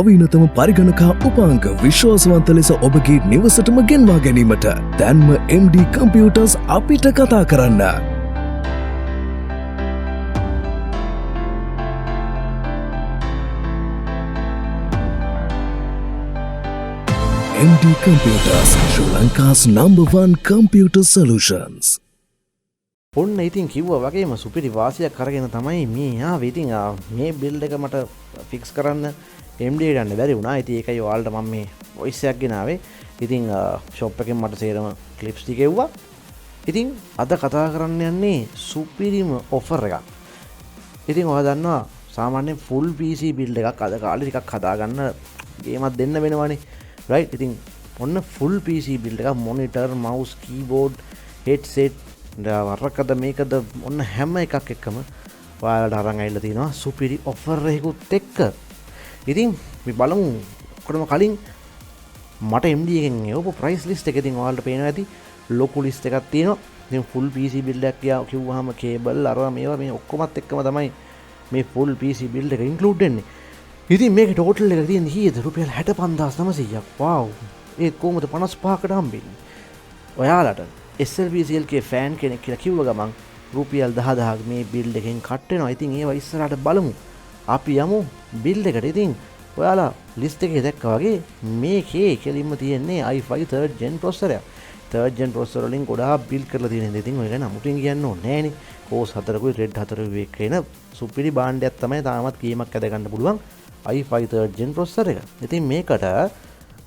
නවීනතම පරිගණකා උපාංග විශ්වාසවන්ත ලෙස ඔබගේ නිවසටම ගෙන්වා ගැනීමට දැන්ම MD කම්පියුටර්ස් අපිට කතා කරන්න. MD Computers, Sri Lanka's #1 computer solutions. ඔන්න ඉතින් කිව්වා වගේම සුපිරි වාසියක් අරගෙන තමයි මේ ආවේ. ඉතින් මේ බිල්ඩ් එක මට ෆික්ස් කරන්න MD එකට යන්න බැරි වුණා. ඉතින් ඒකයි ඔයාලට මම මේ වොයිස් එකක් ගෙනාවේ. ඉතින් ෂොප් එකෙන් මට සේරම ක්ලිප්ස් ටික එව්වා. ඉතින් අද කතා කරන්න යන්නේ සුපිරිම ඔෆර් එකක්. ඉතින් ඔයා දන්නවා සාමාන්‍යයෙන් ෆුල් PC බිල්ඩ් එකක් අද කාලේ ටිකක් හදාගන්න ගේමක් දෙන්න වෙනවනේ. right ඉතින් ඔන්න full PC build එක monitor mouse keyboard headset වරකද මේකද ඔන්න හැම එකක් එක්කම ඔයාලට අරන් ඇවිල්ලා තිනවා සුපිරි offer එකකුත් එක්ක. ඉතින් අපි බලමු කොහොම කලින් මට MD එකෙන් එවපු price list එක ඉතින් ඔයාලට පේනවා ඇති ලොකු list එකක් තියෙනවා. ඉතින් full PC build එකක් කිව්වහම cable අරවා මේවා මේ ඔක්කොමත් එක්කම තමයි මේ full PC build එක include වෙන්නේ. ඉතින් මේක ටෝටල් එක තියෙන්නේ කීයද? රුපියල් 65900ක්. වව්. ඒත් කොහොමද 55කට හම්බෙන්නේ? ඔයාලට SLBCLK ෆෑන් කෙනෙක් කියලා කිව්ව ගමන් රුපියල් 10000ක් මේ බිල් එකෙන් කට් වෙනවා. ඉතින් ඒවා ඉස්සරහට බලමු. අපි යමු බිල් එකට. ඉතින් ඔයාලා ලිස්ට් එකේ දැක්කා වගේ මේකේ කෙලින්ම තියෙන්නේ i5 3rd gen processor එකක්. 3rd gen processor වලින් ගොඩාක් බිල් කරලා තියෙන ඉතින් ඔය ගැන අමුතුවෙන් කියන්න ඕනේ නෑනේ. Core 4කුයි Red 4කුයි එක්ක එන සුපිරි භාණ්ඩයක් තමයි තාමත් ගේමක් ඇද ගන්න පුළුවන්. i5 3rd gen processor එක. ඉතින් මේකට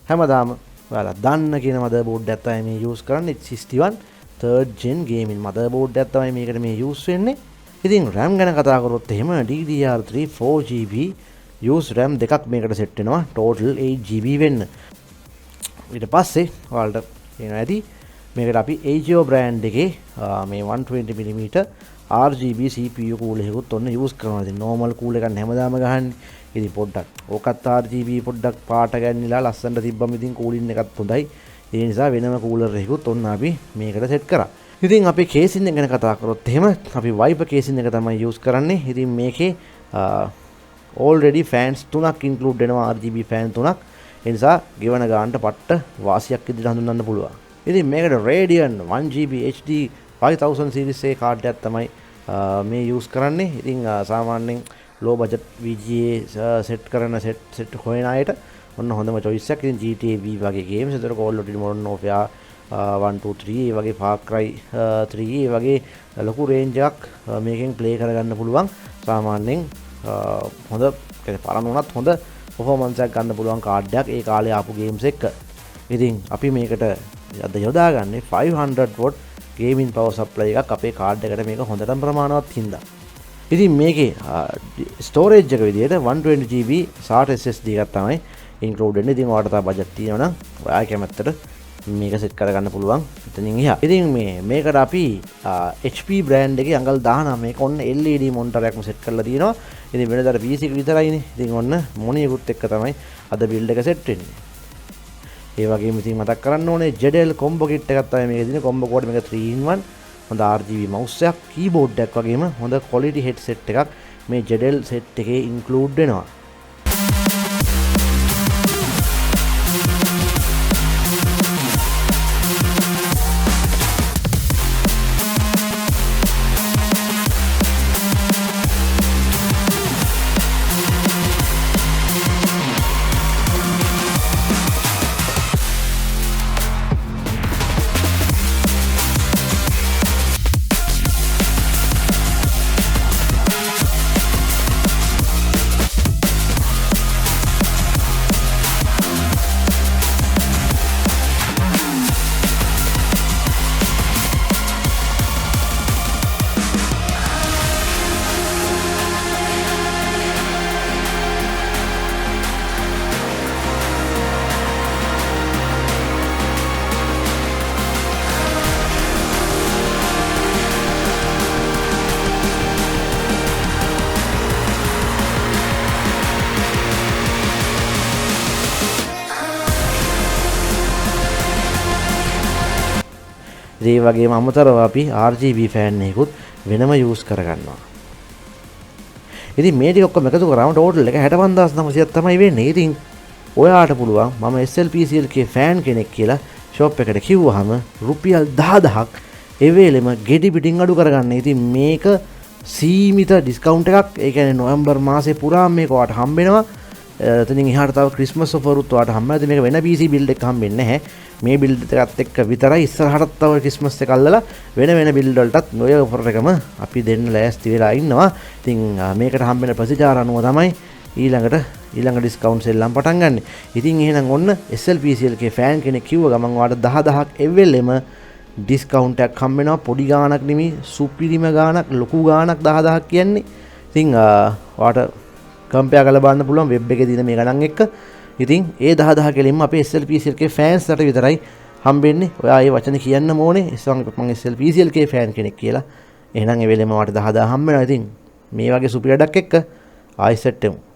හැමදාම ඔයාලා දන්න කියන motherboard එකක් තමයි මේ use කරන්නේ. 61 3rd gen gaming motherboard එකක් තමයි මේකට මේ use වෙන්නේ. ඉතින් RAM ගැන කතා කරොත් එහෙම DDR3 4GB use RAM දෙකක් මේකට set වෙනවා. total 8GB වෙන්න. ඊට පස්සේ ඔයාලට කියනවා ඇති මේකට අපි AGO brand එකේ මේ 120mm RGB CPU cooler එකකුත් ඔන්න use කරනවා. ඉතින් normal cooler එකක් හැමදාම ගහන්නේ. ඉතින් පොඩ්ඩක් ඕකත් RGB පොඩ්ඩක් පාට ගන්නලා ලස්සනට තිබ්බම ඉතින් කූලින් එකත් හොඳයි. ඒ නිසා වෙනම කූලර් එකකුත් ඔන්න අපි මේකට සෙට් කරා. ඉතින් අපි කේසින් එක ගැන කතා කරොත් එහෙම අපි Viper කේසින් එක තමයි use කරන්නේ. ඉතින් මේකේ already fans 3ක් include වෙනවා RGB fan 3ක්. ඒ නිසා ගෙවන ගානට පට්ට වාසියක් විදිහට හඳුන්වන්න පුළුවන්. ඉතින් මේකට Radeon 1GB HD 5000 series එකේ කාඩ් එකක් තමයි මේ use කරන්නේ. ඉතින් සාමාන්‍යයෙන් low budget VGA set කරන set හොයන අයට ඔන්න හොඳම choice එකක්. ඉතින් GTA V වගේ games ඒතර Call of Duty Modern Warfare 1 2 3 ඒ වගේ Far Cry 3 ඒ වගේ ලොකු range එකක් මේකෙන් play කරගන්න පුළුවන්. සාමාන්‍යයෙන් හොඳ පරණ වුණත් හොඳ performance එකක් ගන්න පුළුවන් කාඩ් එකක් ඒ කාලේ ආපු games එක්ක. ඉතින් අපි මේකට අද යොදාගන්නේ 500 watt gaming power supply එකක් අපේ කාඩ් එකට මේක හොඳටම ප්‍රමාණවත් හින්දා. ඉතින් මේකේ ස්ටෝරේජ් එක විදිහට 120GB SATA SSD එකක් තමයි include වෙන්නේ. ඉතින් ඔයාලට තා බජට් තියෙනවා නම් ඔයා කැමැත්තට මේක සෙට් කරගන්න පුළුවන්. එතනින් එහා. ඉතින් මේකට අපි HP brand එකේ අඟල් 19 ඔන්න LED monitor එකක්ම සෙට් කරලා තියෙනවා. ඉතින් වෙනදාට PC එක විතරයිනේ. ඉතින් ඔන්න මොනියකුත් එක්ක තමයි අද build එක සෙට් වෙන්නේ. ඒ වගේම ඉතින් මතක් කරන්න ඕනේ JDL combo kit එකක් තමයි මේකේ තියෙන combo code මේක 3-in-1 හොඳ RGB mouse එකක් keyboard එකක් වගේම හොඳ quality headset එකක් මේ JDL set එකේ include වෙනවා. ඒ වගේම අමතරව අපි RGB ෆෑන් එකකුත් වෙනම යූස් කරගන්නවා. ඉතින් මේ ටික ඔක්කොම එකතු කරාම ටෝටල් එක 65900ක් තමයි වෙන්නේ. ඉතින් ඔයාට පුළුවන් මම SLPCLK ෆෑන් කෙනෙක් කියලා ෂොප් එකට කිව්වහම රුපියල් 10000ක් ඒ වෙලෙම ගෙඩි පිටින් අඩු කරගන්න. ඉතින් මේක සීමිත ඩිස්කවුන්ට් එකක්. ඒ කියන්නේ නොවැම්බර් මාසේ පුරාම මේක ඔයාට හම්බ වෙනවා. එතනින් එහාට තව ක්‍රිස්මස් ඔෆර් උත් ඔයාට හම්බ වෙනවා. මේක වෙන PC බිල්ඩ් එකක් හම්බෙන්නේ නැහැ. මේ බිල්ඩ් එකත් එක්ක විතරයි ඉස්සරහටත් තව ක්‍රිස්මස් එක අල්ලලා වෙන බිල්ඩ් වලටත් ඔය ඔෆර් එකම අපි දෙන්න ලෑස්ති වෙලා ඉන්නවා. ඉතින් මේකට හම්බ වෙන ප්‍රතිචාර අනුව තමයි ඊළඟ ඩිස්කවුන්ට් සෙල්ලම් පටන් ගන්න. ඉතින් එහෙනම් ඔන්න SLPCLK ෆෑන් කෙනෙක් කිව්ව ගමන් ඔයාලට 10000ක් එවෙලෙම ඩිස්කවුන්ට් එකක් හම්බ වෙනවා. පොඩි ගාණක් නෙමෙයි, සුපිරිම ගාණක්, ලොකු ගාණක් 10000ක් කියන්නේ. ඉතින් ඔයාලට කම්පෙයාර් කරලා බලන්න පුළුවන් වෙබ් එකේ තියෙන මේ ගණන් එක්ක. ඉතින් ඒ 10000 කෙලින්ම අපේ SLPCLK ෆෑන්ස්ලට විතරයි හම්බෙන්නේ. ඔයා ඒ වචනේ කියන්න ඕනේ. මම SLPCLK ෆෑන් කෙනෙක් කියලා. එහෙනම් ඒ වෙලෙම ඔයාලට 10000 හම්බ වෙනවා. ඉතින් මේ වගේ සුපිරි වැඩක් එක්ක ආයෙ සෙට් වෙමු.